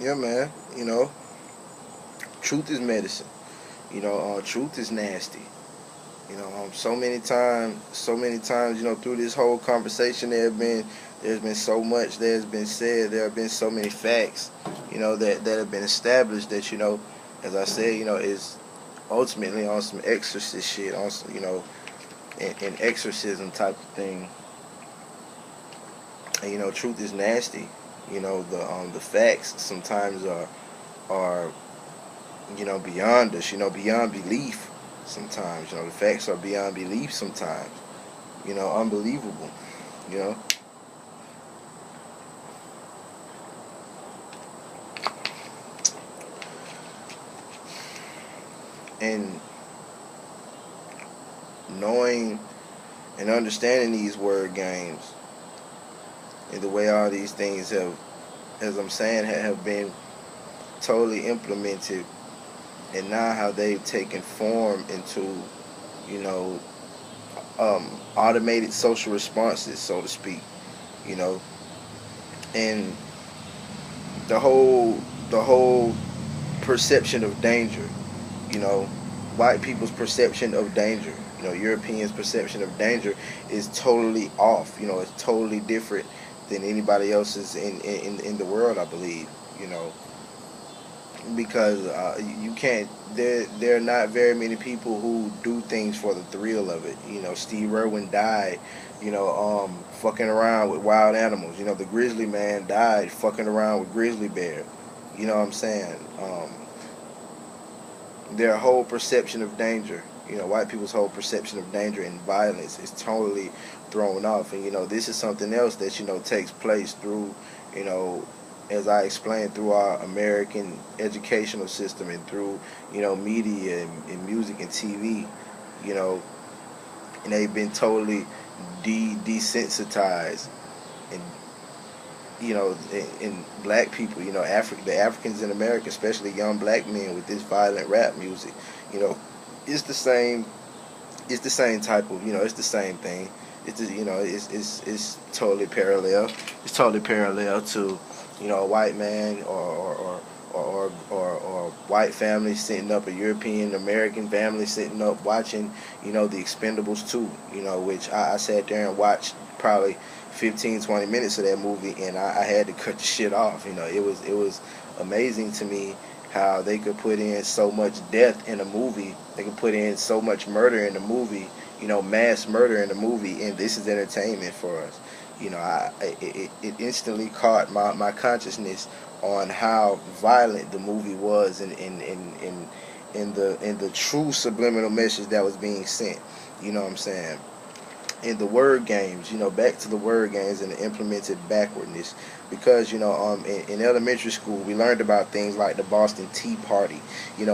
Yeah, man. Truth is medicine. Truth is nasty. So many times, through this whole conversation, there's been so much that has been said. There have been so many facts, that have been established that, as I said, is ultimately on some exorcist shit, on some, an exorcism type of thing. And truth is nasty. The facts sometimes are beyond us. Beyond belief. Sometimes the facts are beyond belief. Sometimes unbelievable. You know, and knowing and understanding these word games and the way all these things have, as I'm saying, have been totally implemented, and now how they've taken form into, you know, automated social responses, so to speak. You know, and the whole the whole perception of danger. You know, white people's perception of danger. Europeans' perception of danger is totally off. It's totally different than anybody else's in the world, I believe. You know, because you can't. There are not very many people who do things for the thrill of it. Steve Irwin died. Fucking around with wild animals. The grizzly man died fucking around with grizzly bear. You know what I'm saying? Their whole perception of danger. White people's whole perception of danger and violence is totally thrown off. And this is something else that takes place through, you know, as I explained, through our American educational system and through media and music and TV. You know, and they've been totally desensitized. And in black people, the Africans in America, especially young black men with this violent rap music, you know, it's the same. It's the same type of, it's the same thing. It's just, it's totally parallel. It's totally parallel to, a white man or white family sitting up, a European American family sitting up watching, the Expendables 2, which I sat there and watched probably 15, 20 minutes of that movie, and I had to cut the shit off. It was amazing to me how they could put in so much death in a movie. They could put in so much murder in the movie, mass murder in the movie, and this is entertainment for us. It instantly caught my consciousness on how violent the movie was, and in the true subliminal message that was being sent. You know what I'm saying? In the word games, back to the word games and the implemented backwardness, because in elementary school we learned about things like the Boston Tea Party. In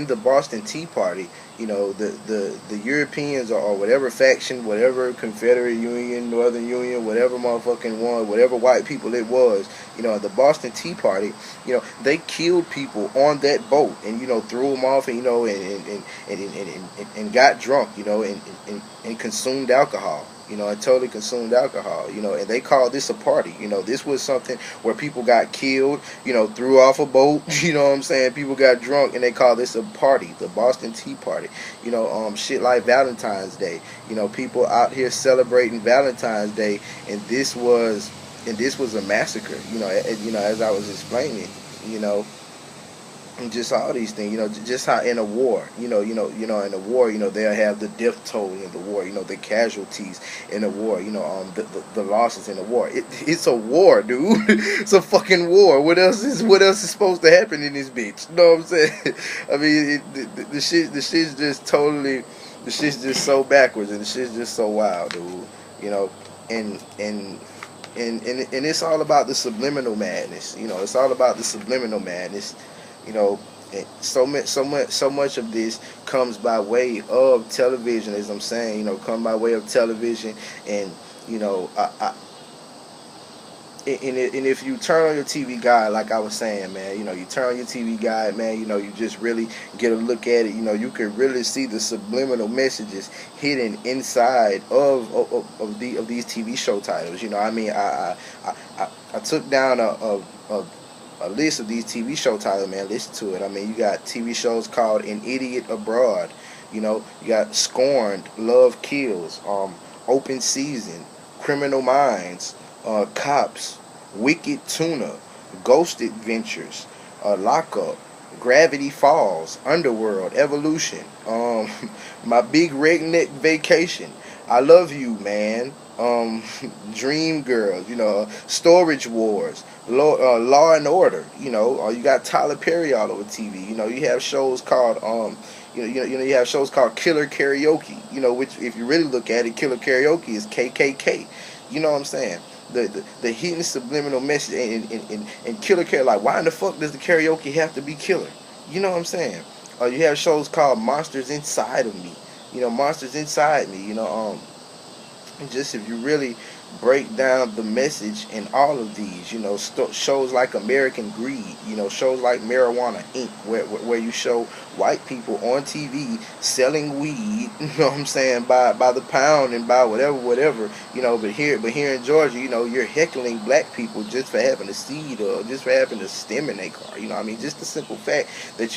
the Boston Tea Party, the Europeans or whatever faction, whatever Confederate Union, Northern Union, whatever motherfucking one, whatever white people it was, the Boston Tea Party, they killed people on that boat and threw them off, and and got drunk, and consumed alcohol. And totally consumed alcohol, and they called this a party. This was something where people got killed, threw off a boat, you know what I'm saying? People got drunk and they called this a party, the Boston Tea Party. Shit like Valentine's Day. People out here celebrating Valentine's Day, and this was a massacre, as I was explaining, and just all these things, just how in a war, in a war, they'll have the death toll in the war, the casualties in the war, the losses in the war. It's a war, dude. It's a fucking war. What else is supposed to happen in this bitch? You know what I'm saying? I mean, the shit's just totally, the shit's just so backwards, and the shit's just so wild, dude. And it's all about the subliminal madness. It's all about the subliminal madness. So much of this comes by way of television, as I'm saying. Come by way of television, and and if you turn on your TV guide, like I was saying, man, you turn on your TV guide, man, you just really get a look at it. You can really see the subliminal messages hidden inside of these TV show titles. I I took down a list of these TV show titles, man. Listen to it. I mean, you got TV shows called An Idiot Abroad. You know, you got Scorned, Love Kills, Open Season, Criminal Minds, Cops, Wicked Tuna, Ghosted Ventures, Lockup, Gravity Falls, Underworld, Evolution, My Big Redneck Vacation, I Love You, Man, Dream Girls, Storage Wars, Law and Order, you got Tyler Perry all over TV. You have shows called you have shows called Killer Karaoke, which if you really look at it, Killer Karaoke is KKK. You know what I'm saying? The hidden subliminal message and Killer Karaoke, like, why in the fuck does the karaoke have to be killer? You know what I'm saying? You have shows called Monsters Inside of Me. Monsters Inside Me. Just if you really break down the message in all of these, shows like American Greed, shows like Marijuana Inc., where you show white people on TV selling weed, you know what I'm saying, by the pound and by whatever, but here in Georgia, you're heckling black people just for having a seed or just for having a stem in their car. I mean, just the simple fact that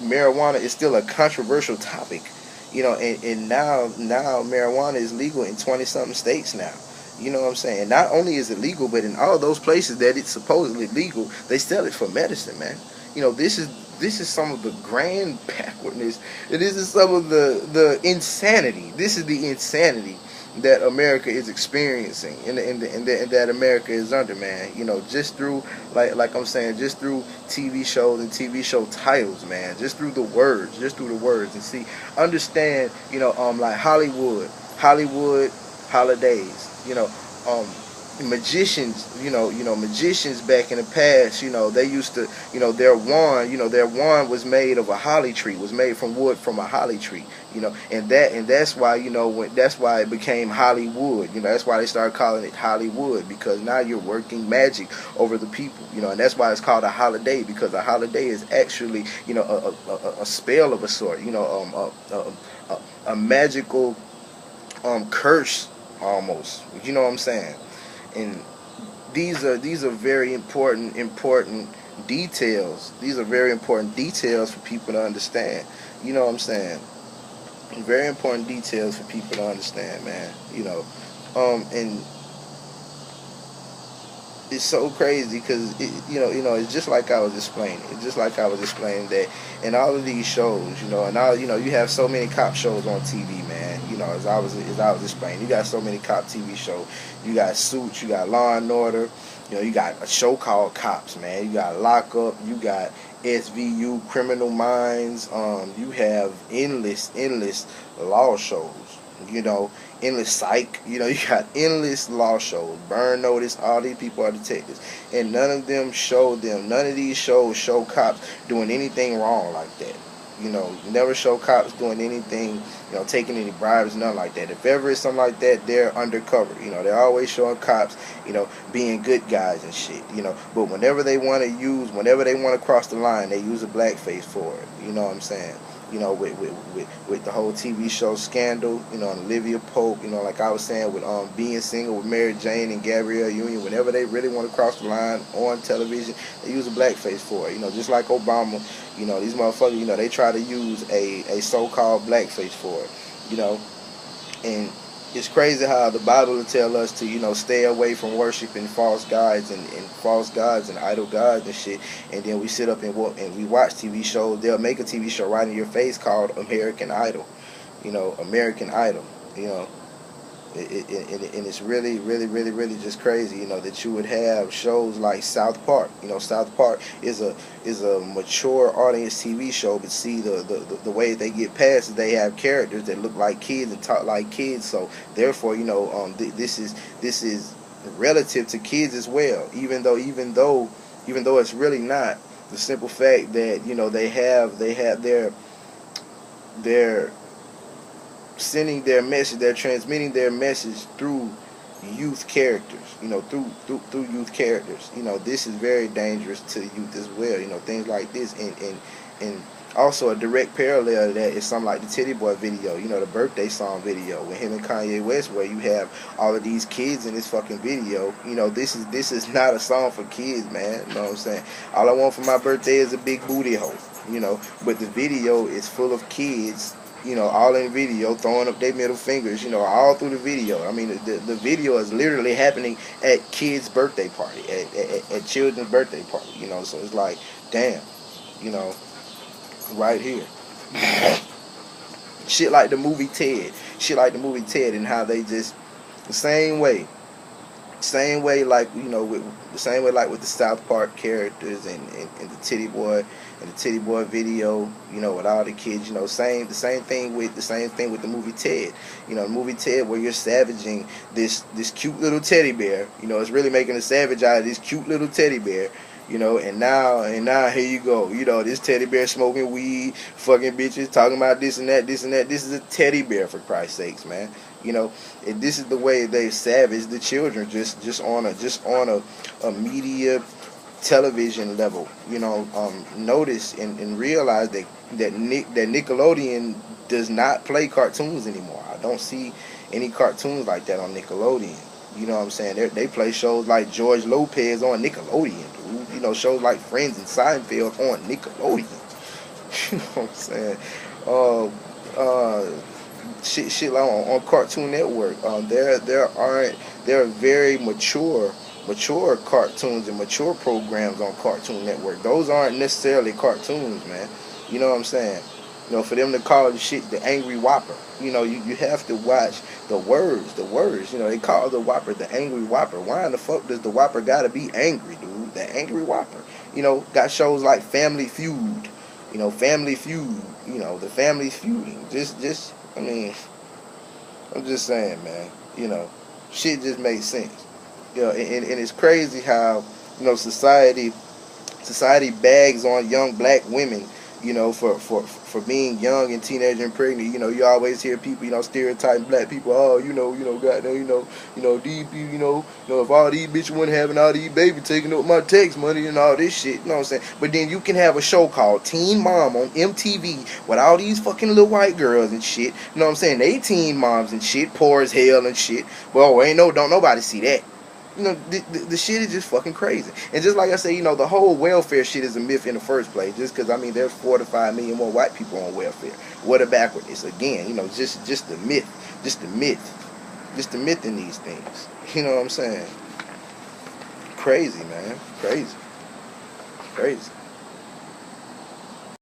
marijuana is still a controversial topic. And now marijuana is legal in 20-something states now. You know what I'm saying? Not only is it legal, but in all those places that it's supposedly legal, they sell it for medicine, man. This is some of the grand backwardness. This is some of the insanity. This is the insanity that America is experiencing and that America is under, man. Just through like I'm saying, just through TV shows and TV show titles, man. Just through the words, and see, understand, like Hollywood holidays, magicians, magicians back in the past, they used to, their wand was made of a holly tree, was made from wood from a holly tree, and that's why, that's why it became Hollywood, that's why they started calling it Hollywood, because now you're working magic over the people, and that's why it's called a holiday, because a holiday is actually, a spell of a sort, a magical curse almost, you know what I'm saying? And these are very important details. These are very important details for people to understand. You know what I'm saying? Very important details for people to understand, man. And it's so crazy because it's just like I was explaining. It's just like I was explaining that in all of these shows, and all you have so many cop shows on TV, man. As I was explaining, you got so many cop TV shows. You got Suits, you got Law and Order. You got a show called Cops, man. You got Lockup. You got SVU, Criminal Minds. You have endless law shows. Endless Psych. You got endless law shows. Burn Notice. All these people are detectives, and none of these shows show cops doing anything wrong like that. Never show cops doing anything, taking any bribes, nothing like that. If ever it's something like that, they're undercover. They're always showing cops, being good guys and shit. But whenever they want to cross the line, they use a blackface for it. You know what I'm saying? With the whole TV show Scandal, and Olivia Pope, like I was saying, with Being Single with Mary Jane and Gabrielle Union, whenever they really want to cross the line on television, they use a blackface for it. Just like Obama, these motherfuckers, they try to use a so-called blackface for it, and it's crazy how the Bible will tell us to, stay away from worshiping false gods and idol gods and shit. And then we sit up and we watch TV shows. They'll make a TV show right in your face called American Idol. American Idol. And it's really just crazy, that you would have shows like South Park. South Park is a mature audience TV show, but see the way they get past is they have characters that look like kids and talk like kids. So therefore, this is relative to kids as well. Even though it's really not. The simple fact that they have their sending their message, they're transmitting their message through youth characters, through youth characters. This is very dangerous to youth as well. Things like this, and Also, a direct parallel to that is something like the Titty Boy video, you know, the birthday song video with him and Kanye West, where you have all of these kids in this fucking video. You know, this is not a song for kids, man. You know what I'm saying? All I want for my birthday is a big booty hole, you know. But the video is full of kids, you know, all in the video, throwing up their middle fingers, you know, all through the video. I mean, the video is literally happening at kids' birthday party, at children's birthday party, you know. So it's like, damn, you know, right here. Shit like the movie Ted. Shit like the movie Ted, and how they just the same way like, you know, with the same way like with the South Park characters and the Titty Boy and the Titty Boy video, you know, with all the kids, you know, the same thing with the movie Ted. You know, the movie Ted, where you're savaging this cute little teddy bear. You know, it's really making a savage out of this cute little teddy bear. You know, and now here you go. You know, this teddy bear smoking weed, fucking bitches, talking about this and that, this and that. This is a teddy bear, for Christ's sakes, man. You know, and this is the way they savage the children, just on a media television level. You know, notice and realize that Nickelodeon does not play cartoons anymore. I don't see any cartoons like that on Nickelodeon. You know what I'm saying? They play shows like George Lopez on Nickelodeon, dude. You know, shows like Friends and Seinfeld on Nickelodeon. You know what I'm saying? Shit like on Cartoon Network. There are very mature cartoons and mature programs on Cartoon Network. Those aren't necessarily cartoons, man. You know what I'm saying? You know, for them to call the shit the Angry Whopper, you know, you have to watch the words. You know, they call the Whopper the Angry Whopper. Why in the fuck does the Whopper gotta be angry, dude? The Angry Whopper. You know, got shows like Family Feud. You know, Family Feud. You know, the Family's feuding. I mean, I'm just saying, man. You know, shit just makes sense. You know, and it's crazy how, you know, society bags on young black women, you know, for being young and teenage and pregnant. You know, you always hear people, you know, stereotyping black people. Oh, goddamn, these people, if all these bitches weren't having all these babies taking up my tax money and all this shit, you know what I'm saying? But then you can have a show called Teen Mom on MTV with all these fucking little white girls and shit. You know what I'm saying? They teen moms and shit, poor as hell and shit. Well, don't nobody see that. You know, the shit is just fucking crazy. And just like I say, you know, the whole welfare shit is a myth in the first place. Just because, I mean, there's 4 to 5 million more white people on welfare. What a backwardness. Again, you know, just the myth. Just the myth in these things. You know what I'm saying? Crazy, man. Crazy.